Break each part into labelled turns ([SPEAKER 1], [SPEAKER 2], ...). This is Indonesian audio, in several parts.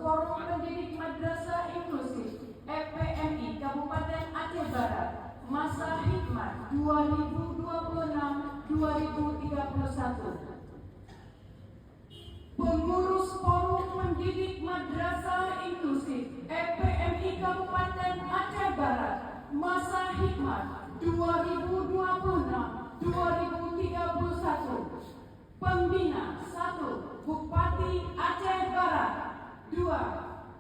[SPEAKER 1] Forum Pendidik Madrasah Inklusif FPMI Kabupaten Aceh Barat, masa hikmat 2026-2031. Pengurus Forum Pendidik Madrasah Inklusif FPMI Kabupaten Aceh Barat, masa hikmat 2026-2031. Pembina 1. Bupati Aceh Barat. 2.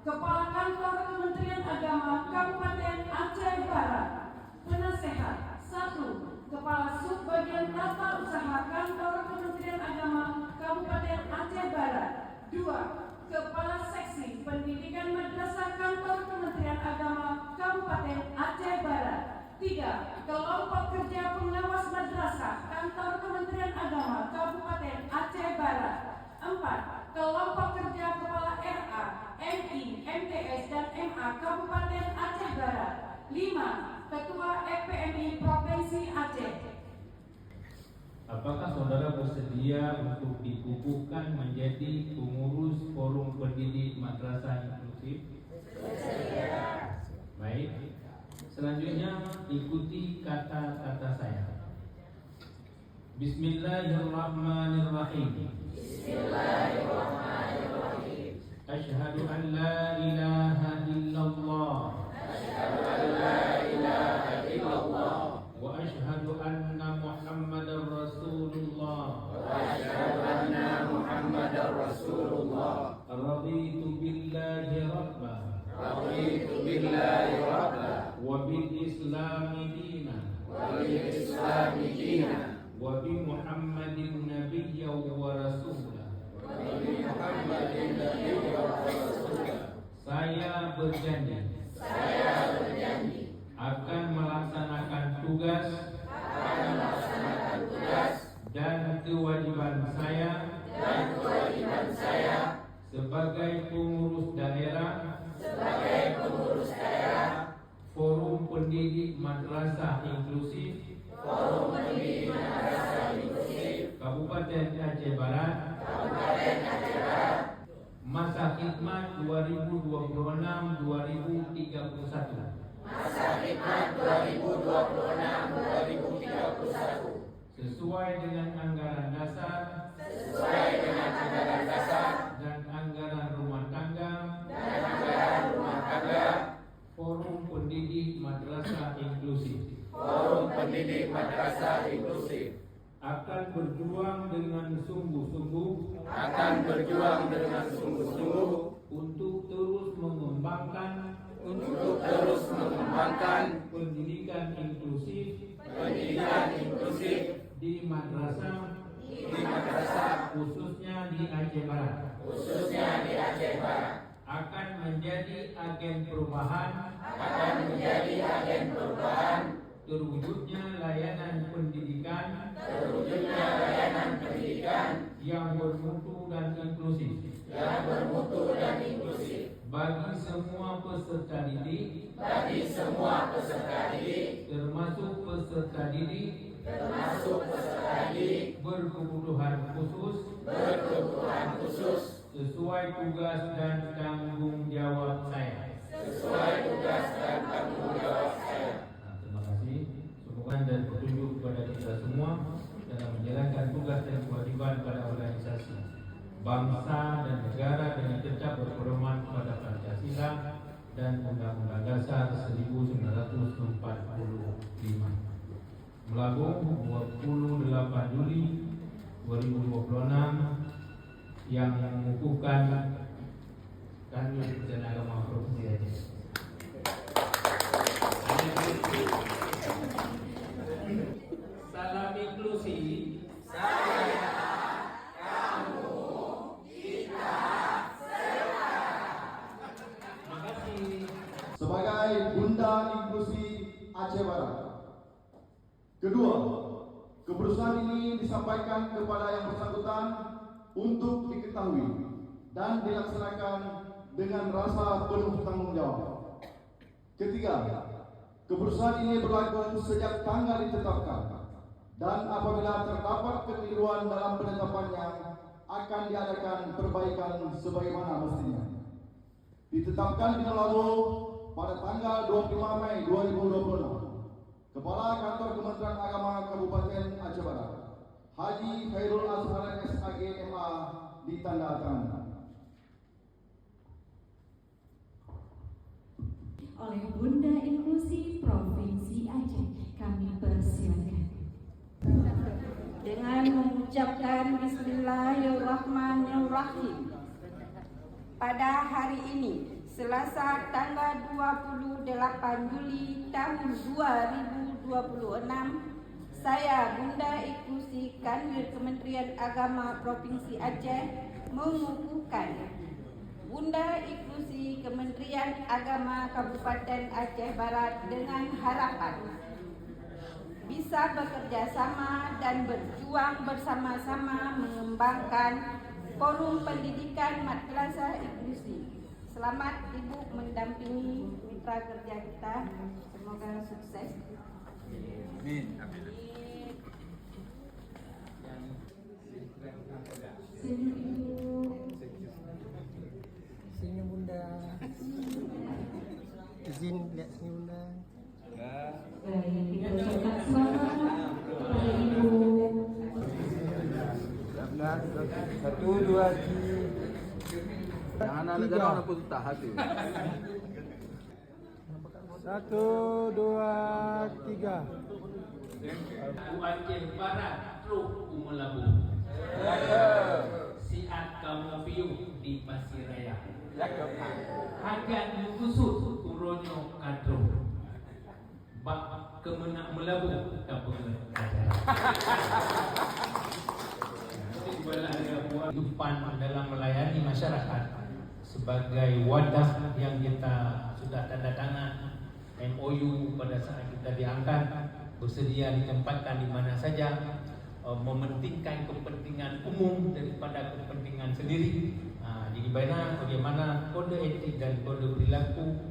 [SPEAKER 1] Kepala Kantor Kementerian Agama Kabupaten Aceh Barat. Penasehat 1. Kepala Subbagian Tata Usaha Kantor Kementerian Agama Kabupaten Aceh Barat. 2. Kepala Seksi Pendidikan Madrasah Kantor Kementerian Agama Kabupaten Aceh Barat. 3. Kelompok Kerja Pengawas Madrasah Kantor Kementerian Agama Kabupaten Aceh Barat. 4. Kelompok Kerja Kepala RA, MI, MTS, dan MA Kabupaten Aceh Barat. 5. Ketua FPMI Provinsi Aceh.
[SPEAKER 2] Apakah saudara bersedia untuk dikukuhkan menjadi pengurus Forum Pendidik Madrasah Inklusif?
[SPEAKER 3] Bersedia.
[SPEAKER 2] Baik. Selanjutnya ikuti kata-kata saya. Bismillahirrahmanirrahim.
[SPEAKER 3] Bismillahirrahmanirrahim.
[SPEAKER 2] Asyhadu an la ilaha illallah.
[SPEAKER 3] Asyhadu an la ilaha illallah.
[SPEAKER 2] Wa asyhadu anna Muhammadar Rasulullah.
[SPEAKER 3] Wa asyhadu anna Muhammadar Rasulullah.
[SPEAKER 2] Raditu billahi rabbah.
[SPEAKER 3] Raditu billahi rabbah.
[SPEAKER 2] Wa bil islami dinan.
[SPEAKER 3] Wa bil islami dinan.
[SPEAKER 2] Wa bi Muhammadin nabiyya wa rasulah.
[SPEAKER 3] Wa bi Muhammadin nabiyya wa rasulah.
[SPEAKER 2] Saya berjanji akan melaksanakan tugas dan kewajiban saya sebagai pengurus daerah Forum Pendidik Madrasah Inklusif Kabupaten Aceh Barat, masa hikmat 2026-2031. Sesuai dengan anggaran dasar dan anggaran rumah tangga Forum Pendidik Madrasah Inklusif akan berjuang dengan sungguh-sungguh untuk terus mengembangkan pendidikan inklusif di madrasah khususnya di Aceh Barat, akan menjadi agen perubahan terwujudnya layanan pendidikan yang bermutu dan inklusif bagi semua peserta didik, termasuk peserta didik berkebutuhan khusus sesuai tugas dan tanggung jawab saya. Terima kasih. Semoga dan petunjuk kepada kita semua dalam menjalankan tugas dan kewajiban pada organisasi bangsa dan negara dengan tetap berpedoman pada Pancasila dan Undang-Undang Dasar 1945. Melabung 28 Juli 2026 yang mengukuhkan kami Dirjen Agama Provinsi Aceh. Salam inklusi.
[SPEAKER 3] Saya, kamu, kita,
[SPEAKER 2] Terima kasih.
[SPEAKER 4] Sebagai Bunda Inklusi Aceh Barat. Kedua, keputusan ini disampaikan kepada yang bersangkutan untuk diketahui dan dilaksanakan dengan rasa penuh tanggung jawab. Ketiga, keputusan ini berlaku sejak tanggal ditetapkan dan apabila terdapat kekeliruan dalam penetapannya akan diadakan perbaikan sebagaimana mestinya. ditetapkan di lalu pada tanggal 25 Mei 2026. Kepala Kantor Kementerian Agama Kabupaten Aceh Barat, Haji Khairul Azhar SAG MA ditandatangani.
[SPEAKER 5] Oleh Bunda Inklusi Provinsi Aceh, kami persilakan.
[SPEAKER 6] Dengan mengucapkan Bismillahirrahmanirrahim. Pada hari ini, Selasa tanggal 28 Juli tahun 2026, saya Bunda Inklusi Kanwil Kementerian Agama Provinsi Aceh mengukuhkan Bunda Inklusi Kementerian Agama Kabupaten Aceh Barat dengan harapan bisa bekerja sama dan berjuang bersama-sama mengembangkan forum pendidikan madrasah inklusi. Selamat Ibu mendampingi mitra kerja kita. Semoga sukses.
[SPEAKER 3] Amin.
[SPEAKER 5] Senyum Ibu.
[SPEAKER 7] Senyum Bunda. Izin lihat senyum Bunda.
[SPEAKER 5] Baik, kita ucapkan selamat kepada Ibu.
[SPEAKER 3] Satu, dua, tiga. Jangan ada jalan aku tak hati.
[SPEAKER 7] 1, 2, 3.
[SPEAKER 2] Aceh Barat Truk Umelabu. Siat kamu piu di Pasir Raya. Hakiat Kusut Uronyo Kadro. Bak kemenak melabu tak pengen. Kehidupan dalam melayani masyarakat sebagai wadah yang kita sudah tanda tangan MOU pada saat kita diangkat, bersedia ditempatkan di mana saja, mementingkan kepentingan umum daripada kepentingan sendiri. Jadi bagaimana kode etik dan kode perilaku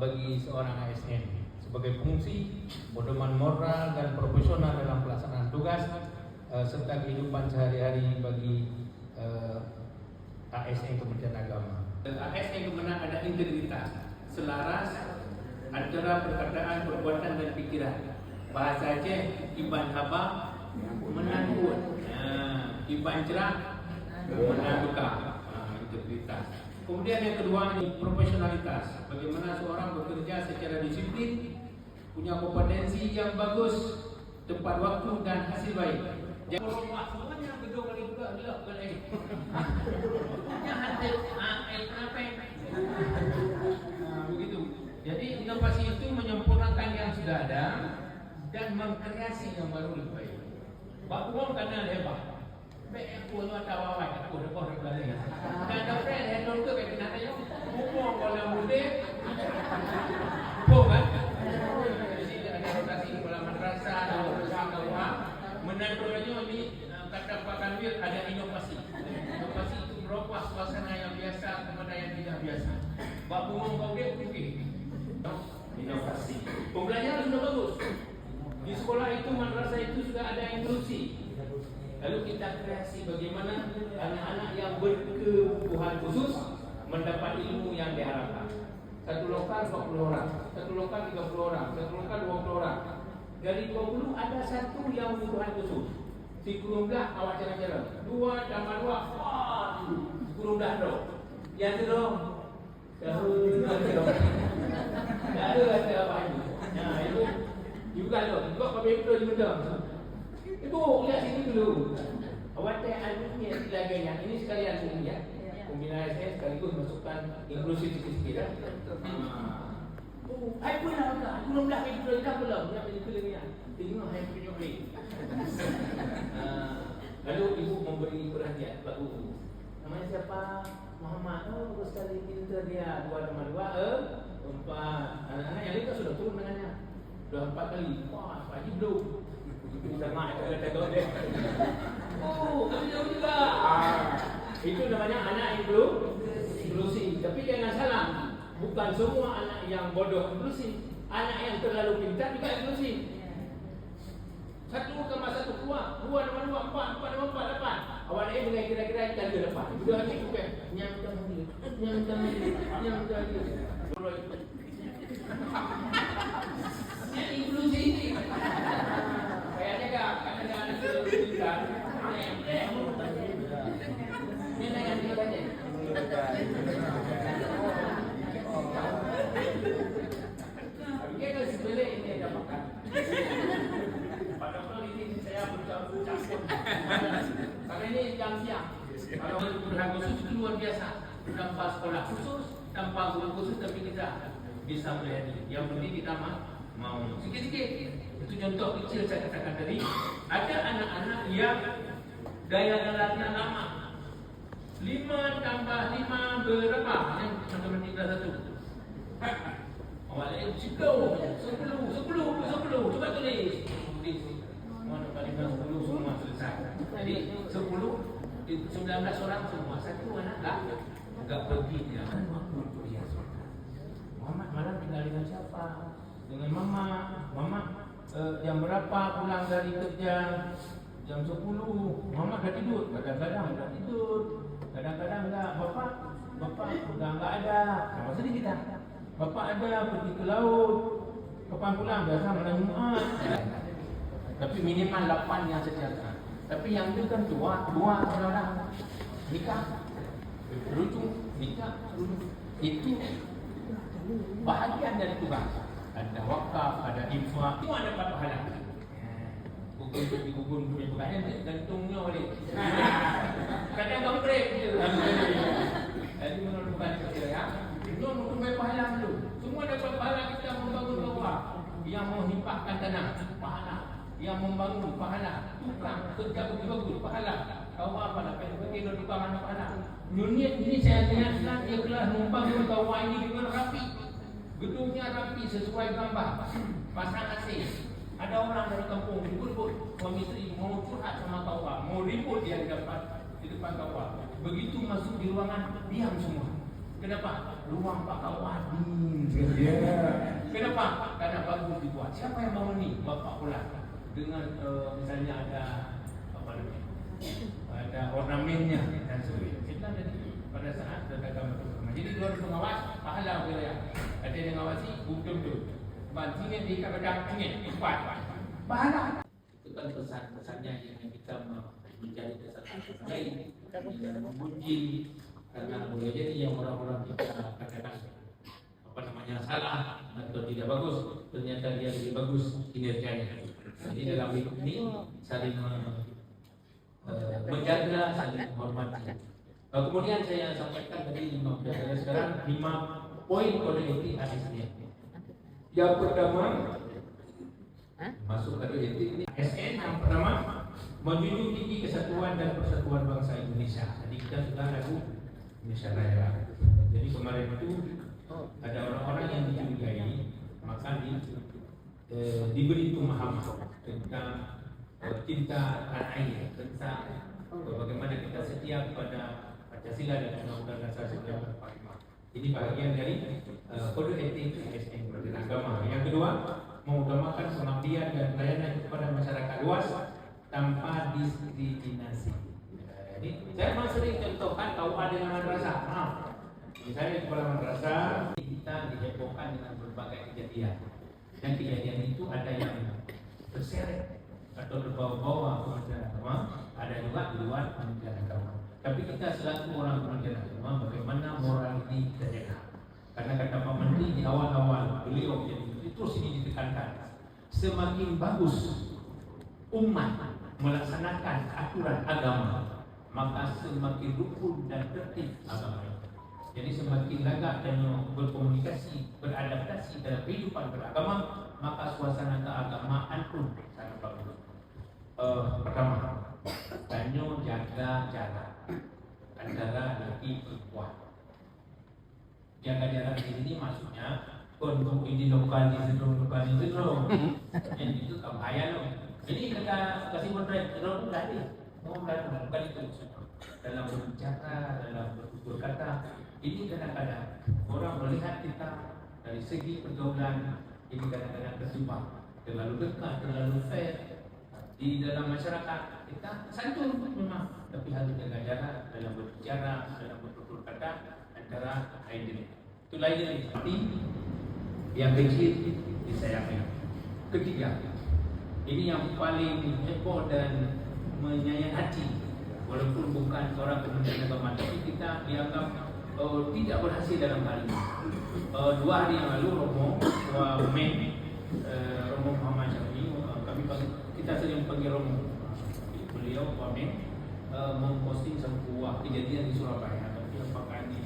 [SPEAKER 2] bagi seorang ASN sebagai fungsi pedoman moral dan profesional dalam pelaksanaan tugas serta kehidupan sehari-hari bagi ASN Kementerian Agama. ASN Kemenang ada integritas, selaras antara perkataan, perbuatan dan pikiran. Bahasa Aceh iban haba menangkut, iban cerah menangguka, integritas. Kemudian yang kedua ini profesionalitas. Bagaimana seorang bekerja secara disiplin, punya kompetensi yang bagus, tepat waktu dan hasil baik. Jangan semuanya gedung kali juga gelap kali. Jangan kenapa? Begitu. Jadi inovasi itu menyempurnakan yang sudah ada dan mengkreasi yang baru lebih baik. Pak Puang kena hebat. Baik aku tu ada awal aku dah lagi. Dan ada friend yang dulu ke kena tanya. Puang kalau muda. Puang kan? Jadi ada rotasi di dalam madrasah atau KUA. Menandurnya ini kata Pak Kanwil ada inovasi. Inovasi itu merubah suasana yang biasa kepada yang tidak biasa. Pak Puang kau dia okey. Inovasi. Pembelajaran sudah bagus. Di sekolah itu, madrasah itu sudah ada inklusi. Lalu kita kreasi bagaimana anak-anak yang berkebutuhan khusus mendapat ilmu yang diharapkan. Satu lokal 40 orang, satu lokal 30 orang, satu lokal 20 orang. Dari 20 ada satu yang kebutuhan khusus. Si kurung dah awak cara-cara. 2 tambah 2, kurung dah dong. Yang tu dong. Tak ada apa ini. Nah itu juga tu. Juga kau betul juga. Ibu lihat sini dulu. Awak teh alumni sebagainya. Ini sekalian sini ya. Pembina ASN sekaligus masukkan inklusif sikit-sikit. Hai pun nak tak? Belum dah betul dah belum. Yang betul ni. Tengok hai punya ni. Lalu ibu memberi perhatian bagus. Namanya siapa? Muhammad. Oh, bagus sekali pintar dia. 2 tambah 2 4. Anak-anak yang lain kan sudah turun dengannya. Sudah 4 kali. Wah, Pak Haji belum. Sama kata-kata dia. Oh, kami jauh juga. Itu namanya anak inklusi. Tapi jangan salah. Bukan semua anak yang bodoh inklusi. Anak yang terlalu pintar juga inklusi. 1 tambah 1 keluar. 2 tambah 2 4. 4 tambah 4 8. Awak ni dengan kira-kira kita ada 8. Sudah ni bukan. Nyam-nyam. yang jadi inklusi ini. Kayaknya kadang ada kesulitan. Ini yang ditanya. Kita sebenarnya ini ada makan. Padahal ini saya bercampur-campur. Karena ini jam siang. Kalau berhak khusus itu luar biasa. Tanpa sekolah khusus, tanpa guru khusus, tapi kita bisa melayani. Yang penting kita mau sikit-sikit. Itu contoh kecil saya katakan tadi. Ada anak-anak yang gaya gelarnya lama. 5 tambah 5 berapa? Yang matematik kelas 1. Awalnya 10. Coba tulis. Mana paling 10 semua selesai. Jadi 19 orang semua. Satu anak enggak pergi dia. Muhammad malam tinggal dengan siapa? Dengan mama. Mama jam berapa pulang dari kerja? Jam 10. Muhammad dah tidur. Kadang-kadang dah tidur. Kadang-kadang enggak. Bapak udah enggak ada. Sama sedih kita. Bapak ada pergi ke laut. Kapan pulang? Biasa malam Jumat. Tapi minimal 8 yang sejahtera. Tapi yang itu kan dua orang nikah. Berujung nikah. Itu bahagian dari tugas. Ada wakaf, ada infak. Semua dapat pahala. Gugun bukannya gantungnya oleh. Kadang gambreng gitu. Jadi menentukan saya. Itu untuk pahala dulu. Semua dapat pahala kita membangun kawah. Yang menghipahkan tanah, pahala. Yang membangun, pahala. Tukang kerja bagus, pahala. Kawah pahala. Pergi di tukang pahala. Unit ini saya lihat dia telah membangun kawah ini dengan rapi. Gedungnya rapi sesuai gambar. Pasang AC. Ada orang dari kampung ribut-ribut, suami isteri mau curhat sama kawah, mau ribut dia di depan kawah. Begitu masuk di ruangan, diam semua. Kenapa? Ruang Pak Kawadin. Kenapa? Karena bagus dibuat. Siapa yang bangun ni? Bapak pula. Dengan misalnya ada apa namanya? Ada ornamennya dan sebagainya. Kita jadi pada saat datang masuk rumah. Jadi dua pengawas pahala wilayah. Ada yang mengawasi hukum tu. Bantingnya di kadang ini empat. Pahala. Itu kan pesan-pesannya yang kita mencari kesatuan baik, memuji. Karena boleh jadi yang orang-orang kita katakan salah atau tidak bagus, ternyata dia lebih bagus kinerjanya. Jadi dalam hidup ini saling menjaga, saling menghormati. Kemudian saya sampaikan tadi 15 sekarang 5 poin kode etik ASN. Yang pertama masuk kode etik ini ASN yang pertama menjunjung tinggi kesatuan dan persatuan bangsa Indonesia. Jadi kita sudah lagu Indonesia Raya. Jadi kemarin itu ada orang-orang yang dicurigai, maka diberi pemahaman tentang cinta tanah air, tentang bagaimana kita setia kepada Pancasila dan Undang-Undang Dasar 1945. Ini bagian dari kode etik ASN beragama. Yang kedua, mengutamakan pengabdian dan pelayanan kepada masyarakat luas tanpa diskriminasi. Saya memang sering contohkan KUA dengan madrasah. Misalnya di kepala madrasah kita dihebohkan dengan berbagai kejadian. Dan kejadian itu ada yang terseret atau terbawa-bawa Kementerian Agama, ada juga di luar Kementerian Agama. Tapi kita selaku orang Kementerian Agama, bagaimana moral ini kita jaga. Karena kata Pak Menteri di awal-awal beliau jadi terus ini ditekankan, semakin bagus umat melaksanakan aturan agama, maka semakin rukun dan tertib agama. Jadi semakin lagak dan berkomunikasi, beradaptasi dalam kehidupan beragama, maka suasana keagamaan pun sangat bagus. Pertama, tanyo jaga jarak antara laki perempuan. Jaga jarak di sini maksudnya untuk ini lokal sindrom. Yang itu bahaya loh. Jadi kita kasih potret sindrom tadi. Bukan itu dalam berbicara, dalam bertutur kata. Ini kadang-kadang orang melihat kita dari segi pergaulan ini kadang-kadang terjebak, terlalu dekat, terlalu fair. Di dalam masyarakat kita santun memang, tapi harus jaga jarak dalam berbicara, dalam bertutur kata antara lain. Itu lain lagi. Tapi yang kecil disayangi. Ketiga, ini yang paling heboh dan menyayat hati. Walaupun bukan seorang kementerian agama, tapi kita dianggap tidak berhasil dalam hal ini. 2 hari yang lalu Romo Muhammad Syafi'i, kita sering panggil Romo. Beliau memposting sebuah kejadian di Surabaya. Tapi apakah ini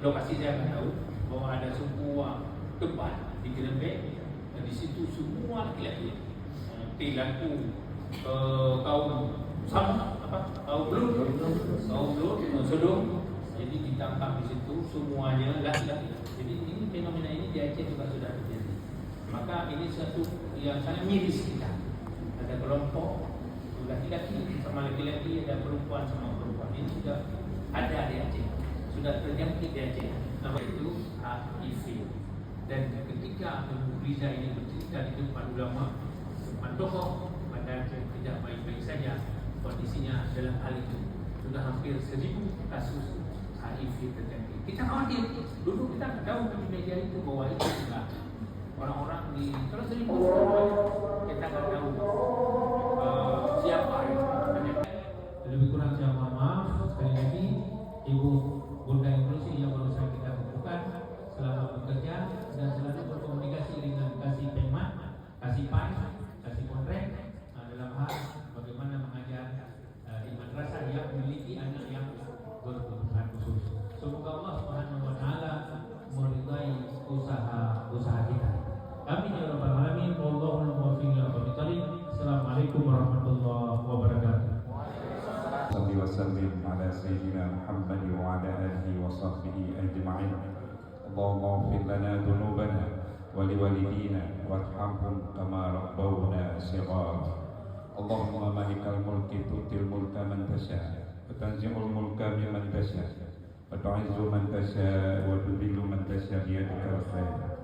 [SPEAKER 2] lokasi saya nggak tahu, bahwa ada sebuah debat di Gelembek. Di situ semua laki-laki perilaku kaum Blur, Sodom, jadi ditangkap di situ semuanya laki-laki. Jadi ini fenomena ini di Aceh juga sudah terjadi. Maka ini satu yang sangat miris kita. Ada kelompok laki-laki sama laki-laki, ada perempuan sama perempuan. Ini sudah ada di Aceh, sudah terjangkit di Aceh. Nama itu HIV. Dan ketika Ibu Riza ini bercerita di depan ulama, depan tokoh, padahal tidak baik-baik saja kondisinya dalam hal itu, sudah hampir 1000 kasus HIV terjangkit. Kita khawatir, dulu kita nggak tahu di media itu bahwa itu juga orang-orang di kalau 1000 kita nggak tahu siapa yang lebih kurang saya mohon maaf sekali lagi Ibu Bunda Inklusi yang barusan kita kumpulkan. Selamat bekerja dan selalu berkomunikasi dengan Kasih Pemmat, Kasih PAI, Kasih Kontrak dalam hal bagaimana mengajar di madrasah yang memiliki anak yang berkebutuhan khusus. Semoga Allah Subhanahu wa taala meridai usaha kita. Amin ya rabbal alamin. Wallahul muwaffiq ila aqwamit thoriq. Assalamualaikum warahmatullahi wabarakatuh.
[SPEAKER 8] Salli wa sallim ala sayyidina Muhammad wa ala alihi wa sahbihi ajma'in. Allahumma ighfir lana dhunubana wa liwalidina warhamhum kama rabbawna shighara. Allahumma malikal mulki tu'til mulka man tasha wa tanzi'ul mulka mimman tasha wa tu'izzu man tasha wa tudhillu man tasha bi yadikal khair.